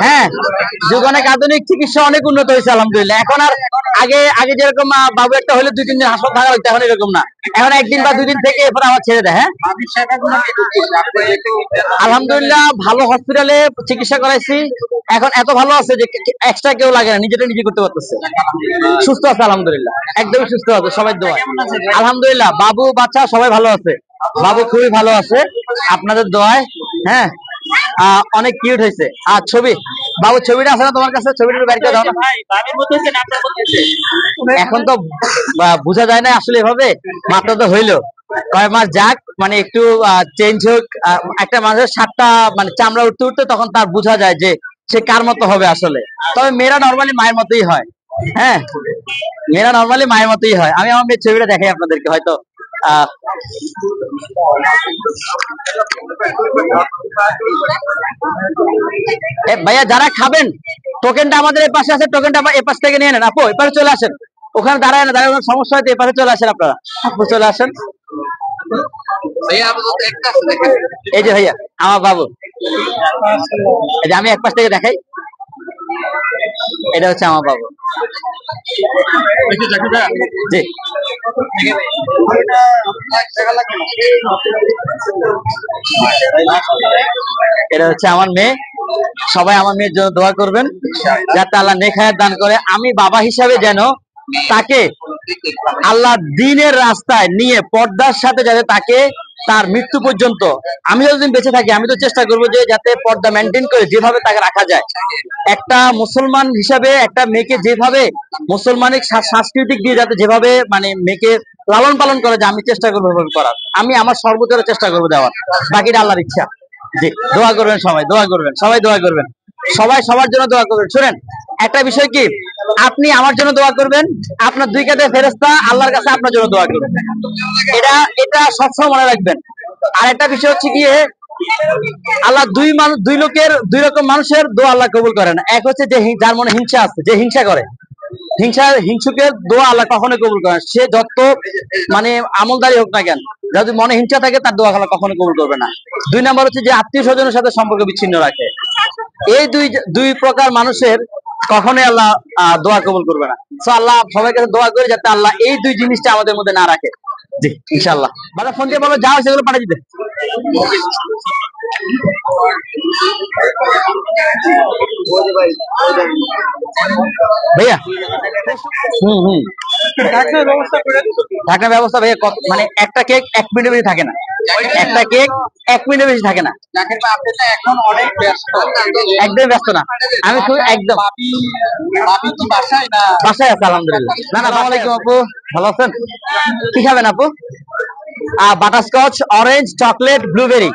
হ্যাঁ, যুগ অনেক আধুনিক, চিকিৎসা অনেক উন্নত হয়েছে আলহামদুলিল্লাহ। এখন আর আগে আগে যেরকম বাবু একটা হলে 2-3 দিন হাসপাতাল থাকা হইতো, এখন এরকম না। এখন একদিন বা 2 দিন থেকে এরপর আবার ছেড়ে দেয়। হ্যাঁ, আলহামদুলিল্লাহ ভালো হসপিটালে চিকিৎসা করাইছি। এখন এত ভালো আছে যে এক্সট্রা কেউ লাগে না, নিজেটা নিজে করতে পারতেছে। সুস্থ আছে আলহামদুলিল্লাহ, একদমই সুস্থ আছে, সবাই দোয়া। আলহামদুলিল্লাহ বাবু বাচ্চা সবাই ভালো আছে, বাবু খুবই ভালো আছে আপনাদের দোয়ায়। হ্যাঁ, অনেক কিউট হয়েছে। আর ছবি, বাবু ছবিটা আছে না তোমার কাছে? ছবিটা বের করে দাও না। এখন তো বোঝা যায় না আসলে এভাবে, মাত্র তো হইলো কয়েক মাস যাক, মানে একটু চেঞ্জ হোক। একটা মানুষের 7টা মানে চামড়া উঠতে উঠতে তখন তার বোঝা যায় যে সে কার মতো হবে আসলে। তবে মেয়েরা নর্মালি মায়ের মতোই হয়। হ্যাঁ, মেয়েরা নর্মালি মায়ের মতোই হয়। আমি আমার মেয়ের ছবিটা দেখাই আপনাদেরকে, হয়তো ভাইয়া যারা খাবেন টোকেনটা আমাদের এই পাশে আছে, টোকেনটা এই পাশ থেকে নিয়ে নেন। আপু এই পাশে চলে আসেন, ওখানে দাঁড়ায় না, দাঁড়ায় সমস্যা হয়তো, এই পাশে চলে আসেন আপনারা। আপু চলে আসেন। এই যে ভাইয়া আমার বাবু, এই যে আমি এক পাশ থেকে দেখাই, এটা হচ্ছে আমার বাবু। জি, এটা হচ্ছে আমার মেয়ে। সবাই আমার মেয়ের জন্য দোয়া করবেন যাতে আল্লাহ নেক হায়াত দান করে। আমি বাবা হিসাবে যেন তাকে আল্লাহ দ্বীনের রাস্তায় নিয়ে পর্দার সাথে যাতে তাকে তার মৃত্যু পর্যন্ত, আমি যতদিন বেঁচে থাকি আমি তো চেষ্টা করবো যে যাতে পর্দা মেনটেন করে যেভাবে তাকে রাখা যায়। একটা মুসলমান হিসাবে একটা মেয়েকে যেভাবে মুসলমানিক সাংস্কৃতিক দিয়ে যাতে যেভাবে মানে মেয়েকে লালন পালন করে যায়, আমি চেষ্টা করবো ওভাবে করার। আমি আমার সর্বোচ্চ চেষ্টা করবো দেওয়ার, বাকিটা আল্লাহর ইচ্ছা। জি, দোয়া করবেন সবাই, দোয়া করবেন সবাই, দোয়া করবেন সবাই, সবার জন্য দোয়া করবেন। শুনেন একটা বিষয় কি, আপনি আমার জন্য দোয়া করবেন, আপনার 2 কাঁধে ফেরেশতা আল্লাহর কাছে আপনার জন্য দোয়া করবেন। এটা এটা সবসময় মনে রাখবেন। আর একটা বিষয় হচ্ছে কি, আল্লাহ দুই রকম মানুষের দোয়া আল্লাহ কবুল করেন। এক হচ্ছে যে যার মনে হিংসা আছে, যে হিংসা করে, হিংসুকের দোয়া আল্লাহ কখনো কবুল করেন, সে যত মানে আমলদারি হোক না কেন, যদি মনে হিংসা থাকে তার দোয়া আল্লাহ কখনো কবুল করবে না। 2 নম্বর হচ্ছে যে আত্মীয় স্বজনের সাথে সম্পর্ক বিচ্ছিন্ন রাখে। এই দুই প্রকার মানুষের কখনোই আল্লাহ দোয়া কবুল করবে না। তো আল্লাহ সবাই কাছে দোয়া করে যাতে আল্লাহ এই 2 জিনিসটা আমাদের মধ্যে না রাখে। জি, ইনশাআল্লাহ। মানে ফোন দিয়ে বলো যাও, সেগুলো পাঠিয়ে দিতে। ভাইয়া ঢাকার ব্যবস্থা ভাইয়া মানে একটা কেক 1 মিনিটের বেশি থাকে না, একটা কেক 1 মিনিটের বেশি থাকে না। একদম ব্যস্ত না, আমি শুধু একদম বাসায় আছে আলহামদুলিল্লাহ। না না, আসসালামু আলাইকুম আপু, ভালো আছেন? কি খাবেন আপু? Butterscotch, orange, chocolate, blueberry.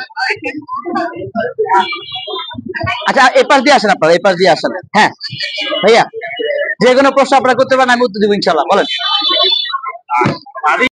আচ্ছা এই পাশ দিয়ে আসেন, আপনারা এই পাশ দিয়ে আসেন। হ্যাঁ ভাইয়া, যে কোনো প্রশ্ন আপনারা করতে পারেন, আমি উত্তর দিব ইনশাআল্লাহ। বলেন।